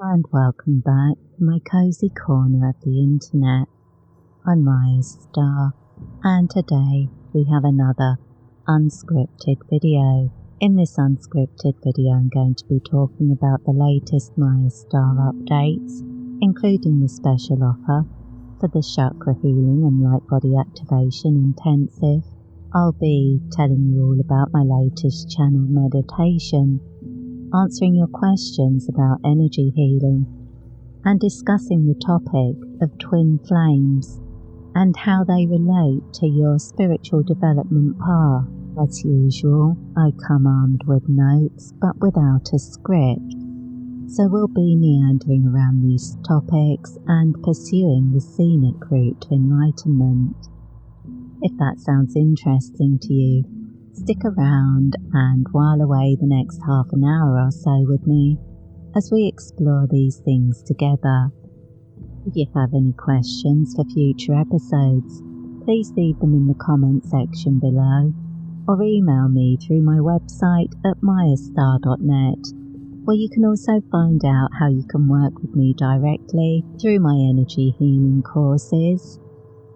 And welcome back to my cozy corner of the internet. I'm Mayastar, and today we have another unscripted video. In this unscripted video I'm going to be talking about the latest Mayastar updates, including the special offer for the chakra healing and light body activation intensive. I'll be telling you all about my latest channel meditation, answering your questions about energy healing, and discussing the topic of twin flames and how they relate to your spiritual development path. As usual, I come armed with notes but without a script, so we'll be meandering around these topics and pursuing the scenic route to enlightenment. If that sounds interesting to you, stick around and while away the next half an hour or so with me as we explore these things together. If you have any questions for future episodes, please leave them in the comment section below or email me through my website at mayastar.net, where you can also find out how you can work with me directly through my energy healing courses,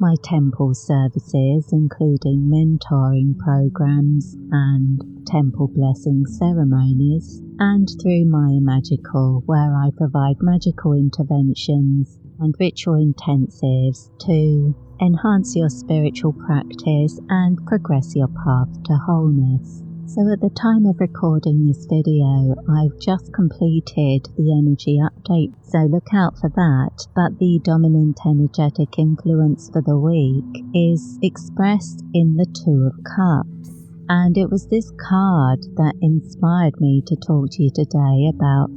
my temple services including mentoring programs and temple blessing ceremonies, and through Maya Magical, where I provide magical interventions and ritual intensives to enhance your spiritual practice and progress your path to wholeness. So at the time of recording this video, I've just completed the energy update, so look out for that. But the dominant energetic influence for the week is expressed in the Two of Cups. And it was this card that inspired me to talk to you today about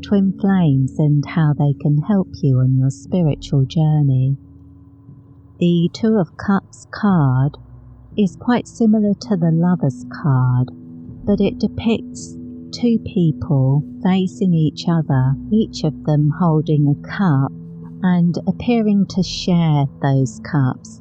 twin flames and how they can help you on your spiritual journey. The Two of Cups card is quite similar to the Lover's card, but it depicts two people facing each other, each of them holding a cup and appearing to share those cups.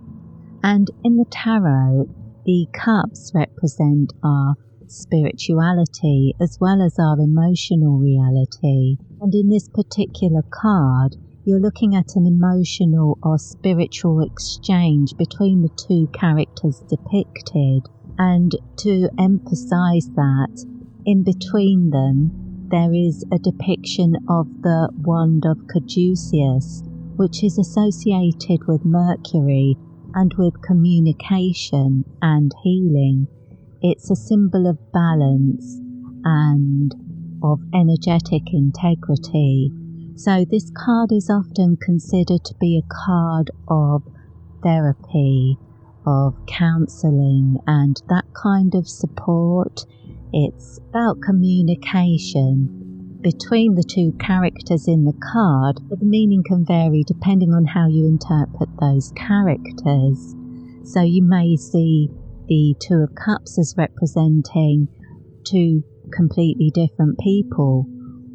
And in the tarot, the cups represent our spirituality as well as our emotional reality. And in this particular card, you're looking at an emotional or spiritual exchange between the two characters depicted. And to emphasize that, in between them, there is a depiction of the wand of Caduceus, which is associated with Mercury and with communication and healing. It's a symbol of balance and of energetic integrity. So this card is often considered to be a card of therapy, of counselling and that kind of support. It's about communication between the two characters in the card, but the meaning can vary depending on how you interpret those characters. So you may see the Two of Cups as representing two completely different people,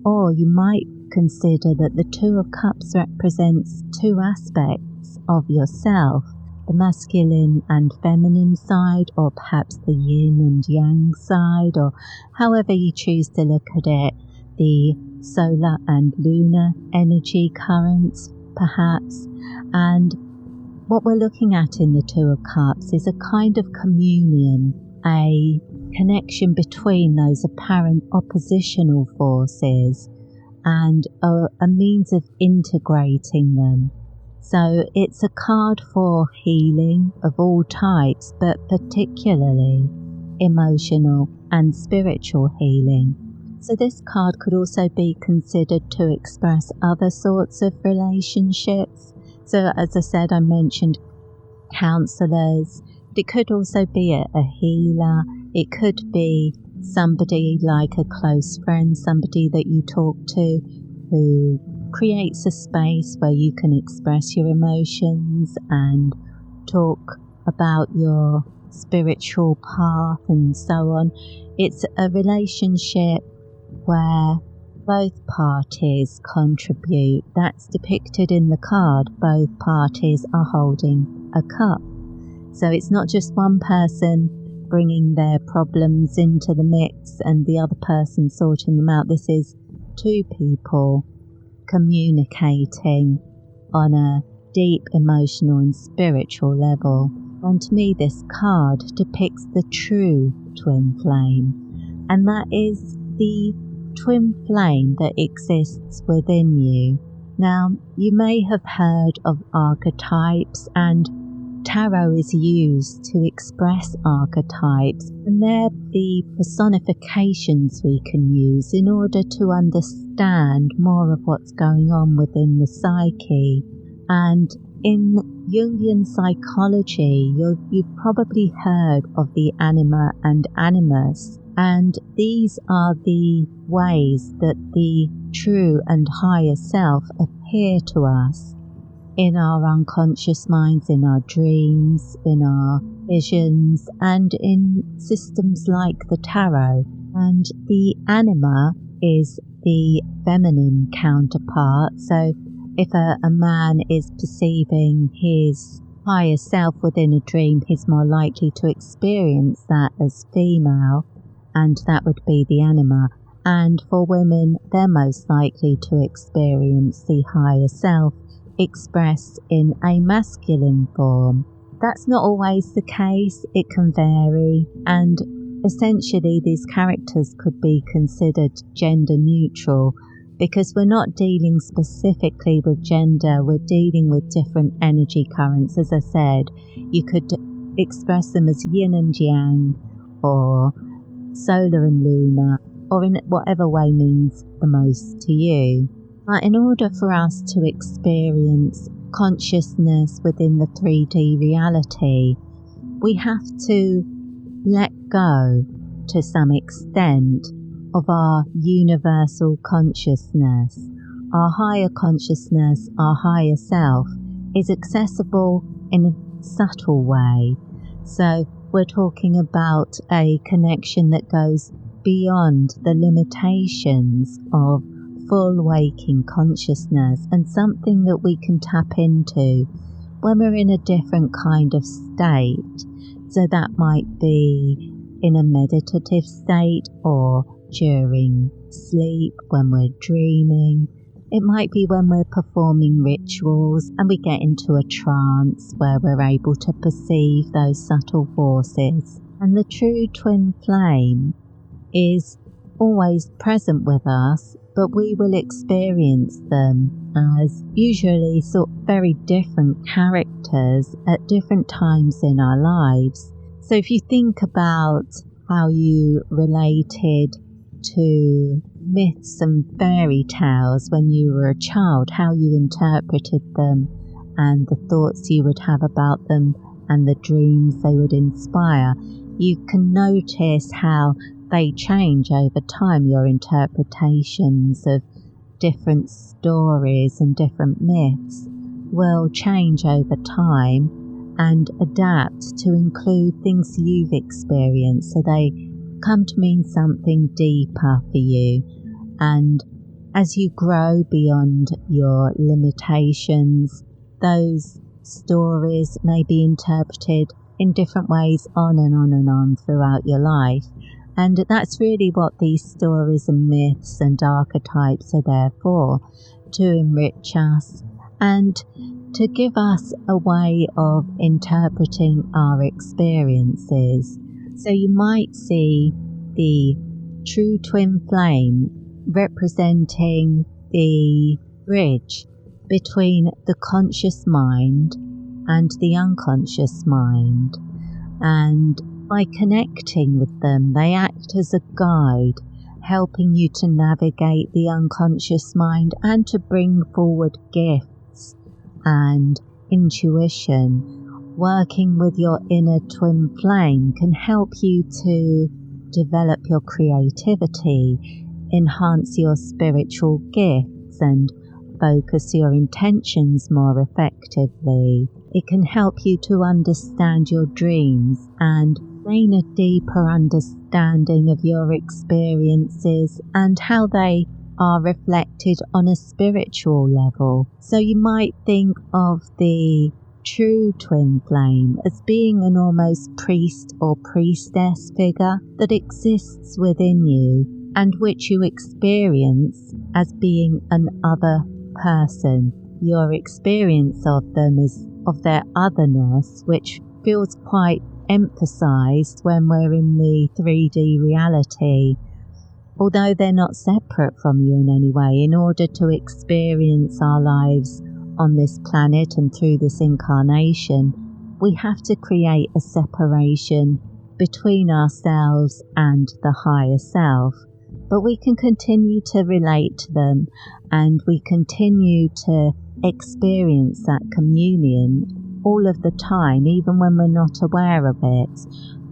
or you might consider that the Two of Cups represents two aspects of yourself, the masculine and feminine side, or perhaps the yin and yang side, or however you choose to look at it, the solar and lunar energy currents perhaps. And what we're looking at in the Two of Cups is a kind of communion, a connection between those apparent oppositional forces and a means of integrating them. So it's a card for healing of all types, but particularly emotional and spiritual healing. So this card could also be considered to express other sorts of relationships. So as I said, I mentioned counsellors. It could also be a healer. It could be somebody like a close friend, somebody that you talk to who creates a space where you can express your emotions and talk about your spiritual path and so on. It's a relationship where both parties contribute. That's depicted in the card. Both parties are holding a cup. So it's not just one person bringing their problems into the mix and the other person sorting them out. This is two people communicating on a deep emotional and spiritual level. And to me, this card depicts the true twin flame, and that is the twin flame that exists within you. Now, you may have heard of archetypes, and tarot is used to express archetypes, and they're the personifications we can use in order to understand more of what's going on within the psyche. And in Jungian psychology, you've probably heard of the anima and animus, and these are the ways that the true and higher self appear to us in our unconscious minds, in our dreams, in our visions, and in systems like the tarot. And the anima is the feminine counterpart. So if a man is perceiving his higher self within a dream, he's more likely to experience that as female, and that would be the anima. And for women, they're most likely to experience the higher self expressed in a masculine form. That's not always the case, it can vary, and essentially these characters could be considered gender neutral, because we're not dealing specifically with gender, we're dealing with different energy currents. As I said, you could express them as yin and yang, or solar and lunar, or in whatever way means the most to you. But in order for us to experience consciousness within the 3D reality, we have to let go to some extent of our universal consciousness. Our higher consciousness, our higher self, is accessible in a subtle way. So we're talking about a connection that goes beyond the limitations of full waking consciousness, and something that we can tap into when we're in a different kind of state. So that might be in a meditative state, or during sleep when we're dreaming. It might be when we're performing rituals and we get into a trance where we're able to perceive those subtle forces. And the true twin flame is always present with us, but we will experience them as usually sort of very different characters at different times in our lives. So if you think about how you related to myths and fairy tales when you were a child, how you interpreted them and the thoughts you would have about them and the dreams they would inspire, you can notice how they change over time. Your interpretations of different stories and different myths will change over time and adapt to include things you've experienced, so they come to mean something deeper for you. And as you grow beyond your limitations, those stories may be interpreted in different ways on and on and on throughout your life. And that's really what these stories and myths and archetypes are there for, to enrich us and to give us a way of interpreting our experiences. So you might see the true twin flame representing the bridge between the conscious mind and the unconscious mind. And by connecting with them, they act as a guide, helping you to navigate the unconscious mind and to bring forward gifts and intuition. Working with your inner twin flame can help you to develop your creativity, enhance your spiritual gifts, and focus your intentions more effectively. It can help you to understand your dreams and gain a deeper understanding of your experiences and how they are reflected on a spiritual level. So you might think of the true twin flame as being an almost priest or priestess figure that exists within you and which you experience as being an other person. Your experience of them is of their otherness, which feels quite emphasized when we're in the 3D reality. Although they're not separate from you in any way, in order to experience our lives on this planet and through this incarnation, we have to create a separation between ourselves and the higher self. But we can continue to relate to them, and we continue to experience that communion all of the time, even when we're not aware of it.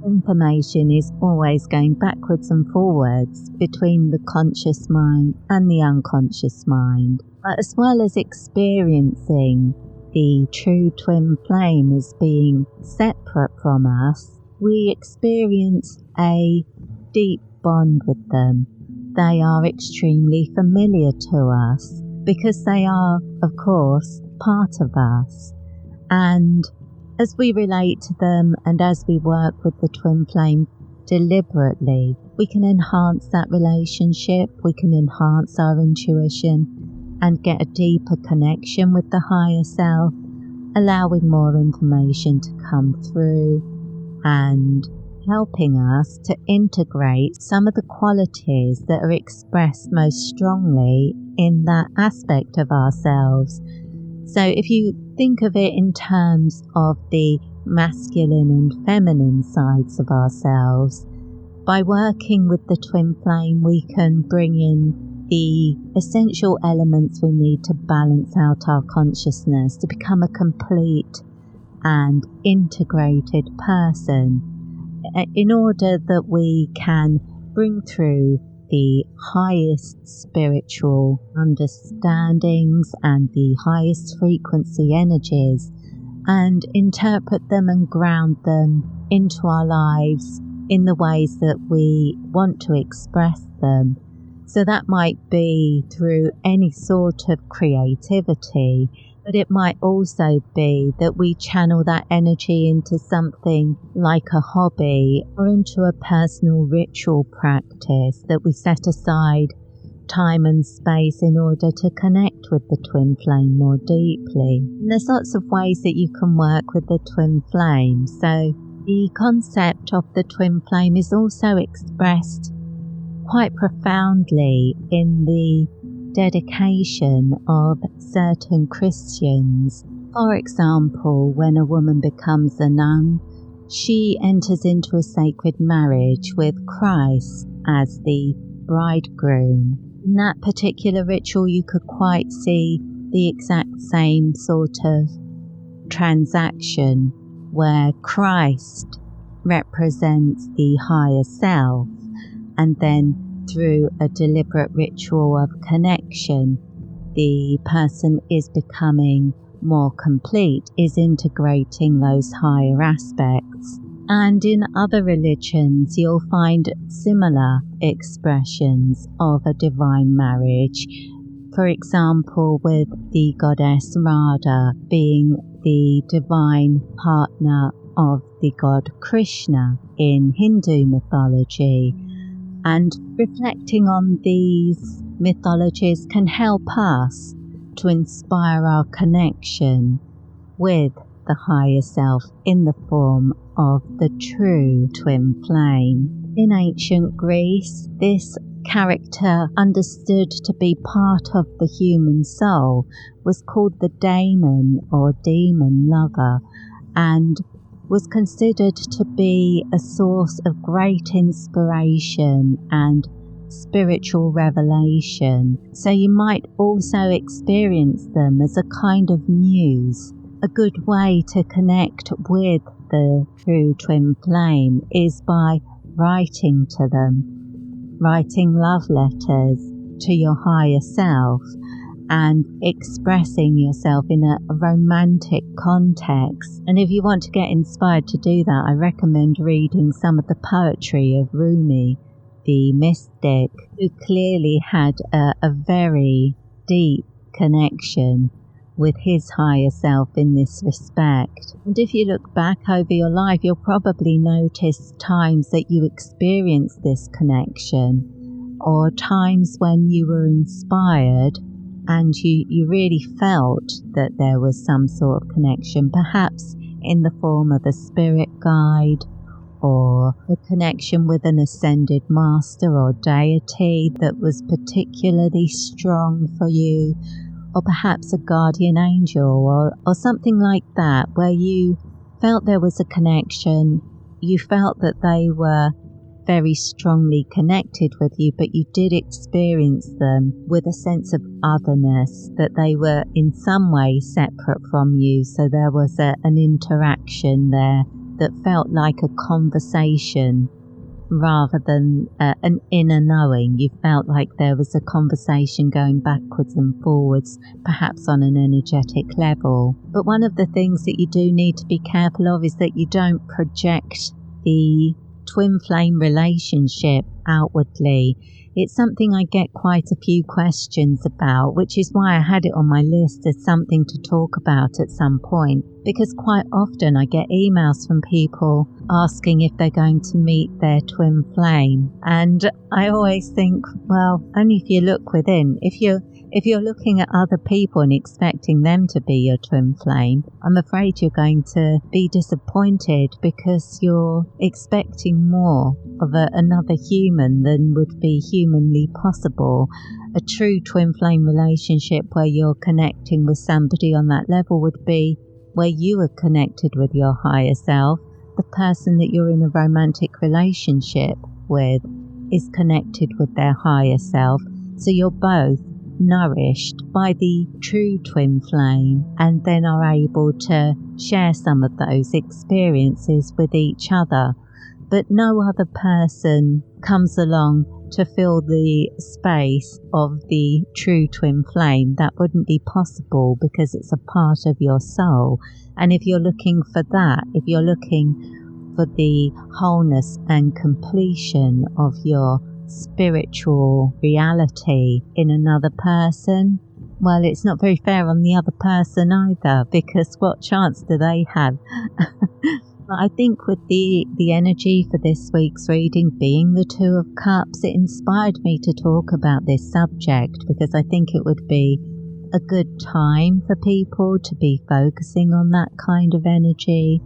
Information is always going backwards and forwards between the conscious mind and the unconscious mind. But as well as experiencing the true twin flame as being separate from us, we experience a deep bond with them. They are extremely familiar to us because they are, of course, part of us. And as we relate to them and as we work with the twin flame deliberately, we can enhance that relationship, we can enhance our intuition and get a deeper connection with the higher self, allowing more information to come through and helping us to integrate some of the qualities that are expressed most strongly in that aspect of ourselves. So if you think of it in terms of the masculine and feminine sides of ourselves, by working with the twin flame, we can bring in the essential elements we need to balance out our consciousness to become a complete and integrated person, in order that we can bring through the highest spiritual understandings and the highest frequency energies and interpret them and ground them into our lives in the ways that we want to express them. So that might be through any sort of creativity, but it might also be that we channel that energy into something like a hobby or into a personal ritual practice that we set aside time and space in order to connect with the twin flame more deeply. And there's lots of ways that you can work with the twin flame. So the concept of the twin flame is also expressed quite profoundly in the dedication of certain Christians. For example, when a woman becomes a nun, she enters into a sacred marriage with Christ as the bridegroom. In that particular ritual, you could quite see the exact same sort of transaction where Christ represents the higher self, and then through a deliberate ritual of connection, the person is becoming more complete, is integrating those higher aspects. And in other religions, you'll find similar expressions of a divine marriage. For example, with the goddess Radha being the divine partner of the god Krishna in Hindu mythology. And reflecting on these mythologies can help us to inspire our connection with the higher self in the form of the true twin flame. In ancient Greece, this character, understood to be part of the human soul, was called the daemon or demon lover, and was considered to be a source of great inspiration and spiritual revelation. So you might also experience them as a kind of muse. A good way to connect with the true twin flame is by writing to them, writing love letters to your higher self and expressing yourself in a romantic context. And if you want to get inspired to do that, I recommend reading some of the poetry of Rumi, the mystic, who clearly had a very deep connection with his higher self in this respect. And if you look back over your life, you'll probably notice times that you experienced this connection, or times when you were inspired and you really felt that there was some sort of connection, perhaps in the form of a spirit guide or a connection with an ascended master or deity that was particularly strong for you, or perhaps a guardian angel or something like that, where you felt there was a connection, you felt that they were very strongly connected with you, but you did experience them with a sense of otherness, that they were in some way separate from you. So there was an interaction there that felt like a conversation rather than an inner knowing. You felt like there was a conversation going backwards and forwards, perhaps on an energetic level. But one of the things that you do need to be careful of is that you don't project the twin flame relationship outwardly. It's something I get quite a few questions about, which is why I had it on my list as something to talk about at some point, because quite often I get emails from people asking if they're going to meet their twin flame, and I always think, well, only if you look within. If you're looking at other people and expecting them to be your twin flame, I'm afraid you're going to be disappointed, because you're expecting more of another human than would be humanly possible. A true twin flame relationship where you're connecting with somebody on that level would be where you are connected with your higher self. The person that you're in a romantic relationship with is connected with their higher self. So you're both nourished by the true twin flame, and then are able to share some of those experiences with each other. But no other person comes along to fill the space of the true twin flame. That wouldn't be possible, because it's a part of your soul. And if you're looking for that, if you're looking for the wholeness and completion of your spiritual reality in another person, well, it's not very fair on the other person either, because what chance do they have? I think with the energy for this week's reading being the Two of Cups, it inspired me to talk about this subject, because I think it would be a good time for people to be focusing on that kind of energy,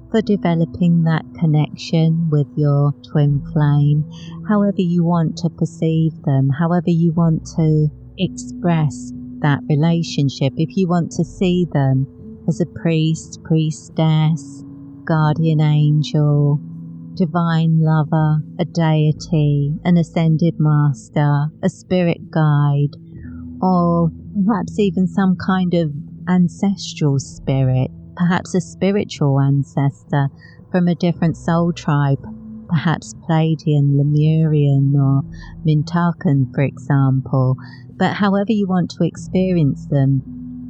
for developing that connection with your twin flame, however you want to perceive them, however you want to express that relationship. If you want to see them as a priest, priestess, guardian angel, divine lover, a deity, an ascended master, a spirit guide, or perhaps even some kind of ancestral spirit, perhaps a spiritual ancestor from a different soul tribe, perhaps Pleiadian, Lemurian, or Mintakan, for example. But however you want to experience them,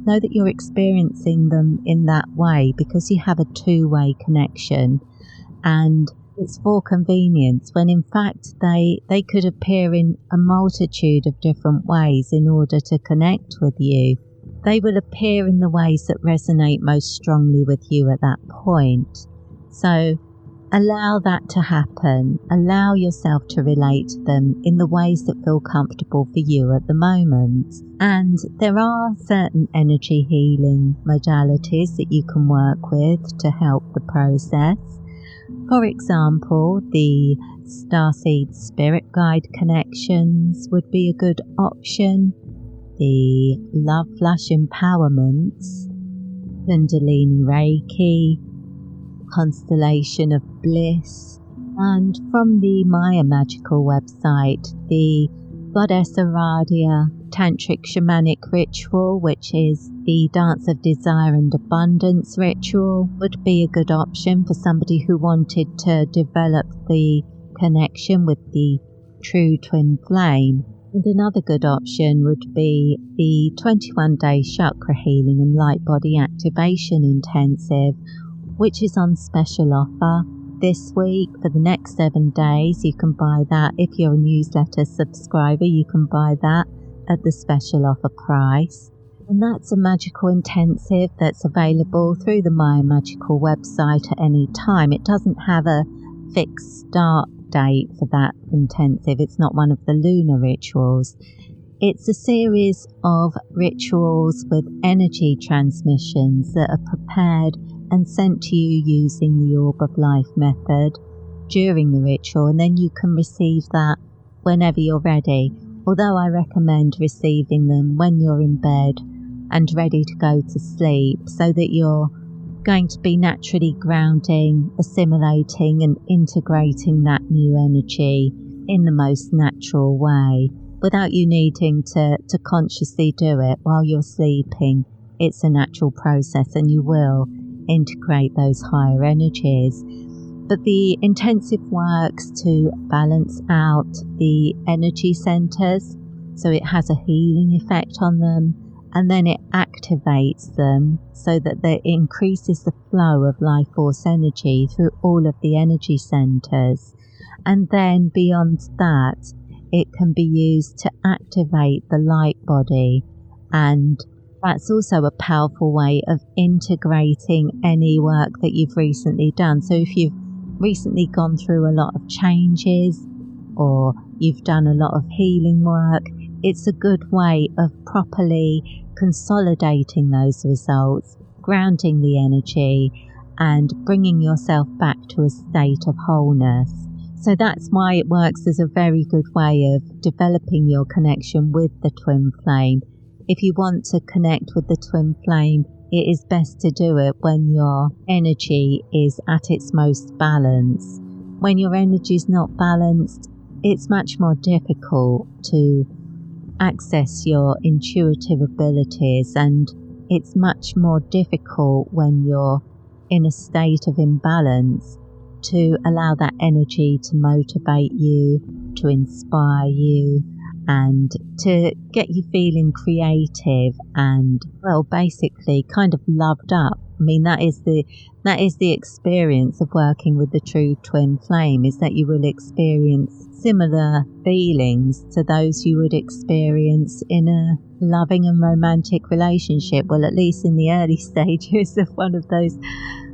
know that you're experiencing them in that way, because you have a two-way connection, and it's for convenience, when in fact they could appear in a multitude of different ways in order to connect with you. They will appear in the ways that resonate most strongly with you at that point. So allow that to happen. Allow yourself to relate to them in the ways that feel comfortable for you at the moment. And there are certain energy healing modalities that you can work with to help the process. For example, the Starseed Spirit Guide connections would be a good option. The Love Flush Empowerments, Kundalini Reiki, Constellation of Bliss, and from the Maya Magical website, the Goddess Aradia Tantric Shamanic Ritual, which is the Dance of Desire and Abundance ritual, would be a good option for somebody who wanted to develop the connection with the true twin flame. And another good option would be the 21-day chakra healing and light body activation intensive, which is on special offer this week for the next 7 days. You can buy that. If you're a newsletter subscriber, you can buy that at the special offer price. And that's a magical intensive that's available through the Maya Magical website at any time. It doesn't have a fixed start date for that intensive. It's not one of the lunar rituals. It's a series of rituals with energy transmissions that are prepared and sent to you using the Orb of Life method during the ritual, and then you can receive that whenever you're ready. Although I recommend receiving them when you're in bed and ready to go to sleep, so that you're going to be naturally grounding, assimilating and integrating that new energy in the most natural way, without you needing to consciously do it while you're sleeping. It's a natural process and you will integrate those higher energies. But the intensive works to balance out the energy centers, so it has a healing effect on them, and then it activates them so that it increases the flow of life force energy through all of the energy centers. And then beyond that, it can be used to activate the light body, and that's also a powerful way of integrating any work that you've recently done. So if you've recently gone through a lot of changes, or you've done a lot of healing work, it's a good way of properly consolidating those results, grounding the energy, and bringing yourself back to a state of wholeness. So that's why it works as a very good way of developing your connection with the twin flame. If you want to connect with the twin flame, it is best to do it when your energy is at its most balanced. When your energy is not balanced, it's much more difficult to access your intuitive abilities, and it's much more difficult when you're in a state of imbalance to allow that energy to motivate you, to inspire you, and to get you feeling creative and, well, basically kind of loved up. I mean, that is the experience of working with the true twin flame, is that you will experience similar feelings to those you would experience in a loving and romantic relationship. Well, at least in the early stages of one of those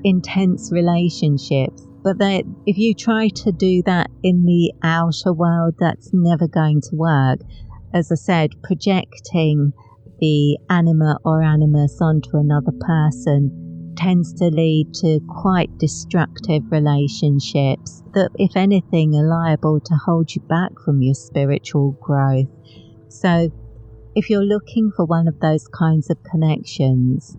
intense relationships. But if you try to do that in the outer world, that's never going to work. As I said, projecting the anima or animus onto another person tends to lead to quite destructive relationships that, if anything, are liable to hold you back from your spiritual growth. So if you're looking for one of those kinds of connections,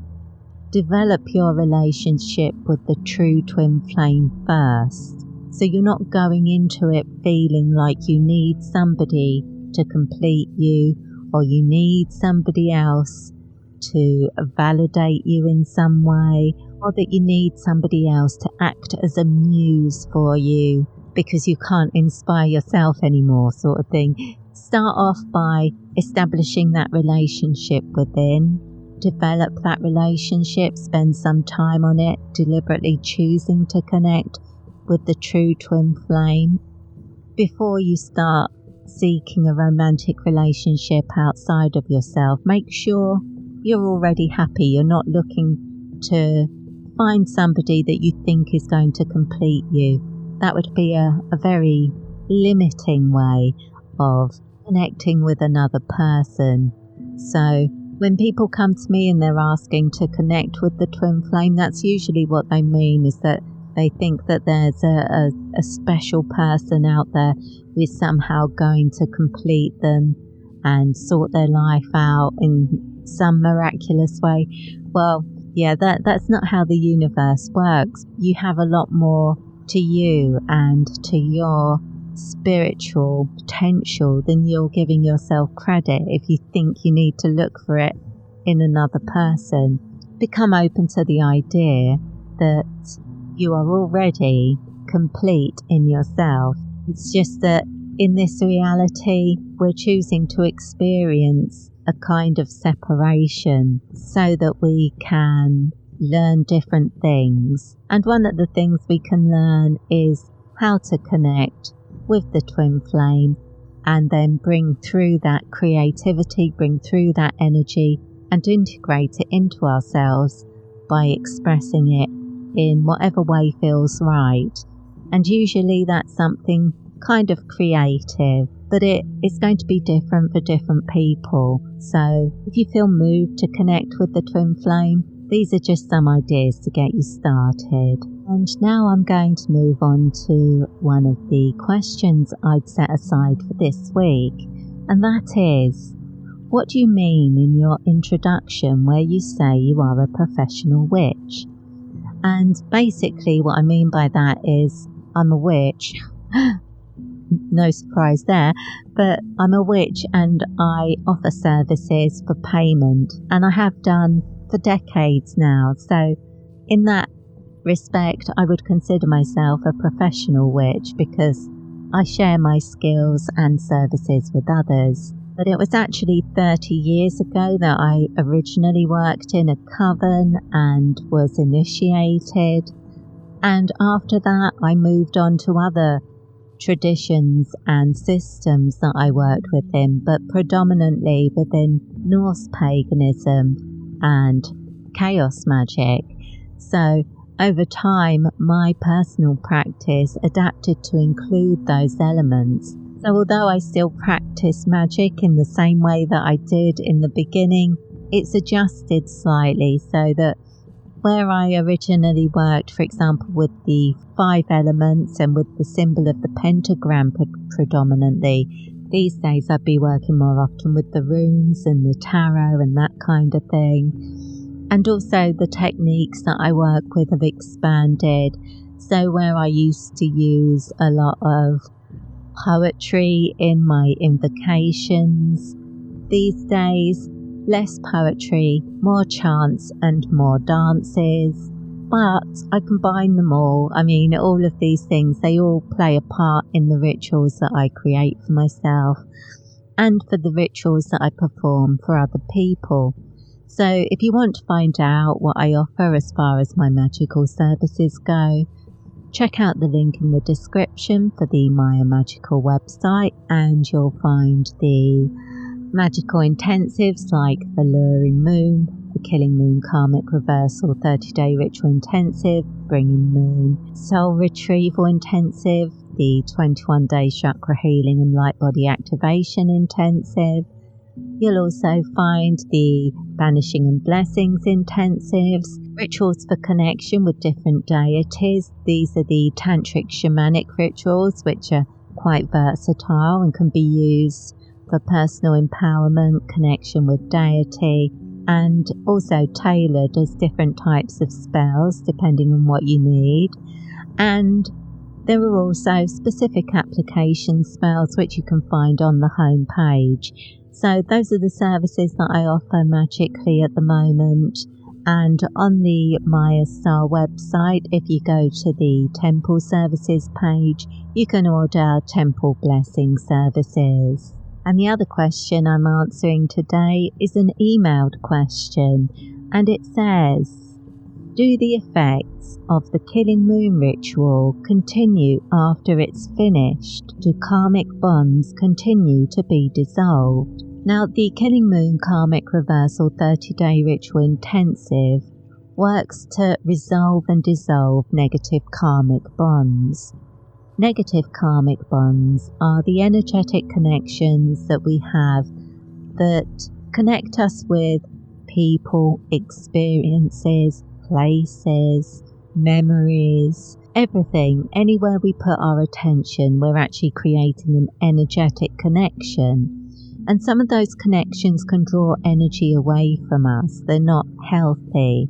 develop your relationship with the true twin flame first, so you're not going into it feeling like you need somebody to complete you, or you need somebody else to validate you in some way, or that you need somebody else to act as a muse for you because you can't inspire yourself anymore, sort of thing. Start off by establishing that relationship within. Develop that relationship, spend some time on it, deliberately choosing to connect with the true twin flame before you start seeking a romantic relationship outside of yourself. Make sure you're already happy. You're not looking to find somebody that you think is going to complete you. That would be a very limiting way of connecting with another person. So when people come to me and they're asking to connect with the twin flame, that's usually what they mean, is that they think that there's a special person out there who is somehow going to complete them and sort their life out in some miraculous way. Well, yeah, that's not how the universe works. You have a lot more to you and to your spiritual potential than you're giving yourself credit if you think you need to look for it in another person. Become open to the idea that you are already complete in yourself. It's just that in this reality, we're choosing to experience a kind of separation so that we can learn different things. And one of the things we can learn is how to connect with the twin flame, and then bring through that creativity, bring through that energy, and integrate it into ourselves by expressing it in whatever way feels right. And usually that's something kind of creative, but it's going to be different for different people. So if you feel moved to connect with the twin flame, these are just some ideas to get you started. And now I'm going to move on to one of the questions I'd set aside for this week, and that is, what do you mean in your introduction where you say you are a professional witch? And basically what I mean by that is I'm a witch. No surprise there, but I'm a witch and I offer services for payment, and I have done for decades now. So in that respect, I would consider myself a professional witch because I share my skills and services with others. But it was actually 30 years ago that I originally worked in a coven and was initiated. And after that, I moved on to other traditions and systems that I worked within, but predominantly within Norse paganism and chaos magic. So over time, my personal practice adapted to include those elements. So although I still practice magic in the same way that I did in the beginning, it's adjusted slightly so that where I originally worked, for example, with the 5 elements and with the symbol of the pentagram predominantly, these days I'd be working more often with the runes and the tarot and that kind of thing. And also the techniques that I work with have expanded. So where I used to use a lot of poetry in my invocations, these days less poetry, more chants and more dances, but I combine them all. I mean, all of these things, they all play a part in the rituals that I create for myself and for the rituals that I perform for other people. So if you want to find out what I offer as far as my magical services go, check out the link in the description for the Maya Magical website, and you'll find the magical intensives like the Luring Moon, the Killing Moon Karmic Reversal 30-day Ritual Intensive, Bringing Moon, Soul Retrieval Intensive, the 21-day Chakra Healing and Light Body Activation Intensive. You'll also find the Banishing and Blessings Intensives, rituals for connection with different deities. These are the Tantric Shamanic rituals, which are quite versatile and can be used for personal empowerment, connection with deity, and also tailored as different types of spells depending on what you need. And there are also specific application spells which you can find on the home page. So those are the services that I offer magically at the moment. And on the Mayastar website, if you go to the Temple Services page, you can order Temple Blessing Services. And the other question I'm answering today is an emailed question, and it says, do the effects of the Killing Moon ritual continue after it's finished? Do karmic bonds continue to be dissolved? Now, the Killing Moon Karmic Reversal 30-day Ritual Intensive works to resolve and dissolve negative karmic bonds. Negative karmic bonds are the energetic connections that we have that connect us with people, experiences, places, memories, everything. Anywhere we put our attention, we're actually creating an energetic connection. And some of those connections can draw energy away from us. They're not healthy.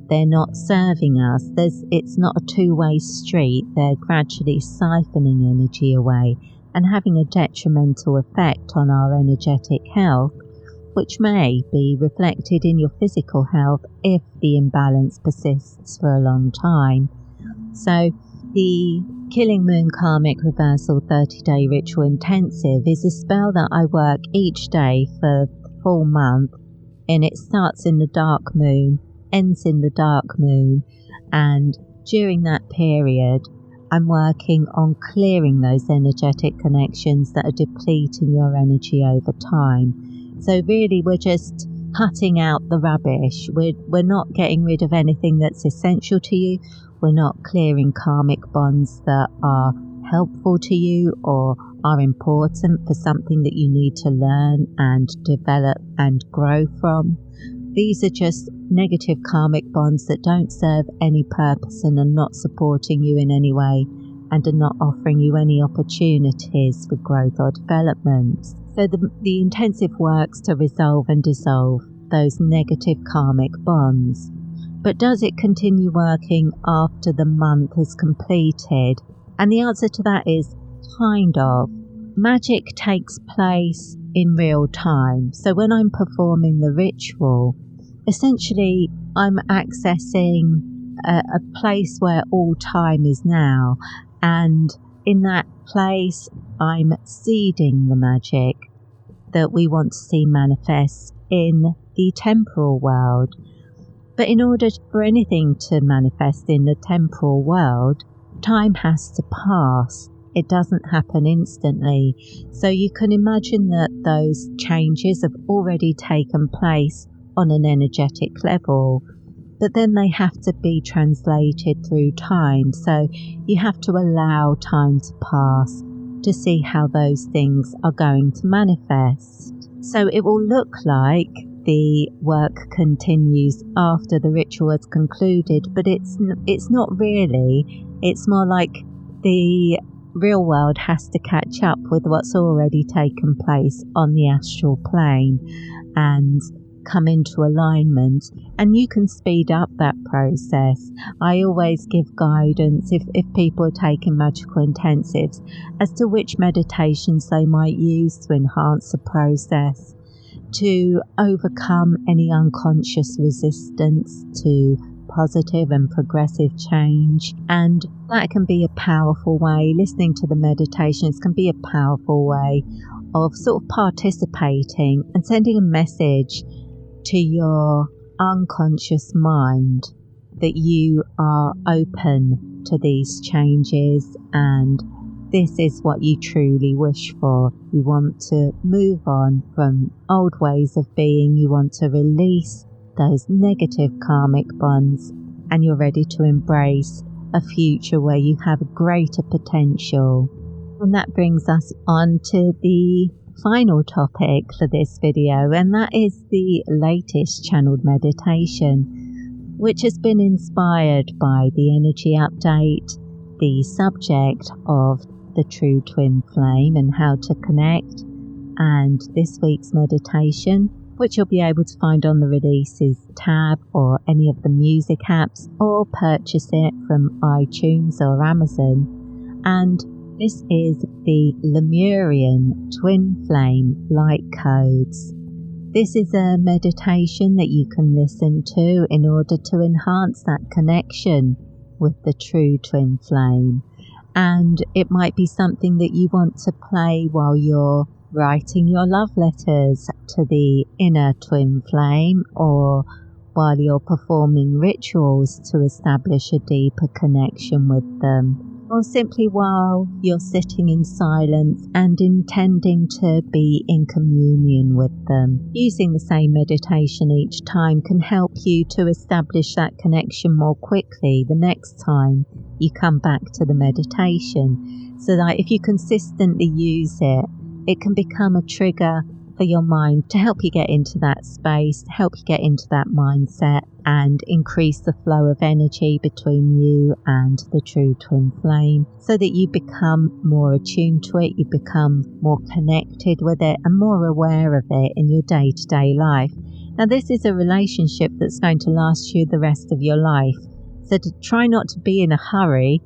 They're not serving us. It's not a two-way street. They're gradually siphoning energy away and having a detrimental effect on our energetic health, which may be reflected in your physical health if the imbalance persists for a long time. So the Killing Moon Karmic Reversal 30-day Ritual Intensive is a spell that I work each day for the full month, and it starts in the dark moon, ends in the dark moon, and during that period I'm working on clearing those energetic connections that are depleting your energy over time. So really we're just cutting out the rubbish. We're not getting rid of anything that's essential to you. We're not clearing karmic bonds that are helpful to you or are important for something that you need to learn and develop and grow from. These are just negative karmic bonds that don't serve any purpose and are not supporting you in any way and are not offering you any opportunities for growth or development. So the intensive work's to resolve and dissolve those negative karmic bonds. But does it continue working after the month is completed? And the answer to that is kind of. Magic takes place in real time. So when I'm performing the ritual, essentially I'm accessing a place where all time is now. And in that place, I'm seeding the magic that we want to see manifest in the temporal world. But in order for anything to manifest in the temporal world, time has to pass. It doesn't happen instantly. So you can imagine that those changes have already taken place on an energetic level, but then they have to be translated through time. So you have to allow time to pass to see how those things are going to manifest. So it will look like the work continues after the ritual is concluded, but it's not really. It's more like the real world has to catch up with what's already taken place on the astral plane and come into alignment, and you can speed up that process. I always give guidance if people are taking magical intensives as to which meditations they might use to enhance the process, to overcome any unconscious resistance to positive and progressive change. And that can be a powerful way. Listening to the meditations can be a powerful way of sort of participating and sending a message to your unconscious mind that you are open to these changes and this is what you truly wish for. You want to move on from old ways of being. You want to release those negative karmic bonds, and you're ready to embrace a future where you have greater potential. And that brings us on to the final topic for this video, and that is the latest channeled meditation, which has been inspired by the energy update, the subject of the true twin flame and how to connect, and this week's meditation, which you'll be able to find on the releases tab or any of the music apps, or purchase it from iTunes or Amazon. And this is the Lemurian Twin Flame Light Codes. This is a meditation that you can listen to in order to enhance that connection with the true twin flame. And it might be something that you want to play while you're writing your love letters to the inner twin flame, or while you're performing rituals to establish a deeper connection with them, or simply while you're sitting in silence and intending to be in communion with them. Using the same meditation each time can help you to establish that connection more quickly the next time you come back to the meditation, so that if you consistently use it, it can become a trigger for your mind to help you get into that space, to help you get into that mindset and increase the flow of energy between you and the true twin flame, so that you become more attuned to it, you become more connected with it and more aware of it in your day-to-day life. Now, this is a relationship that's going to last you the rest of your life, so to try not to be in a hurry.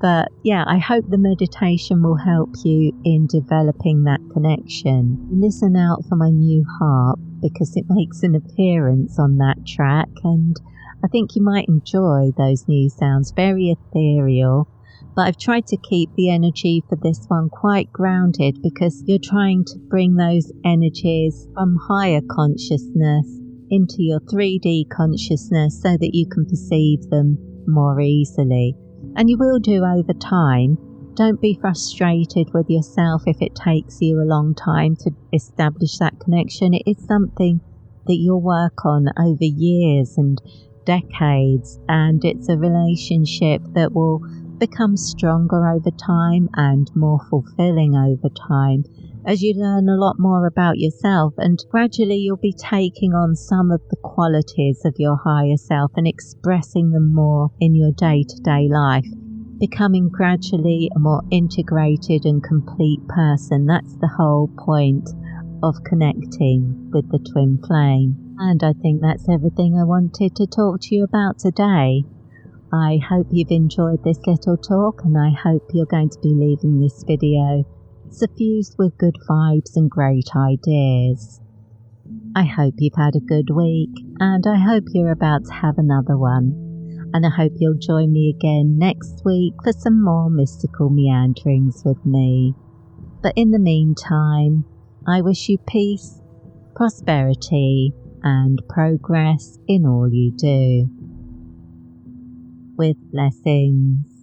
But yeah, I hope the meditation will help you in developing that connection. Listen out for my new harp, because it makes an appearance on that track, and I think you might enjoy those new sounds. Very ethereal, but I've tried to keep the energy for this one quite grounded, because you're trying to bring those energies from higher consciousness into your 3D consciousness so that you can perceive them more easily. And you will do over time. Don't be frustrated with yourself if it takes you a long time to establish that connection. It is something that you'll work on over years and decades, and it's a relationship that will become stronger over time and more fulfilling over time as you learn a lot more about yourself, and gradually you'll be taking on some of the qualities of your higher self and expressing them more in your day-to-day life, becoming gradually a more integrated and complete person. That's the whole point of connecting with the twin flame. And I think that's everything I wanted to talk to you about today. I hope you've enjoyed this little talk, and I hope you're going to be leaving this video suffused with good vibes and great ideas. I hope you've had a good week, and I hope you're about to have another one. And I hope you'll join me again next week for some more mystical meanderings with me. But in the meantime, I wish you peace, prosperity, and progress in all you do. With blessings.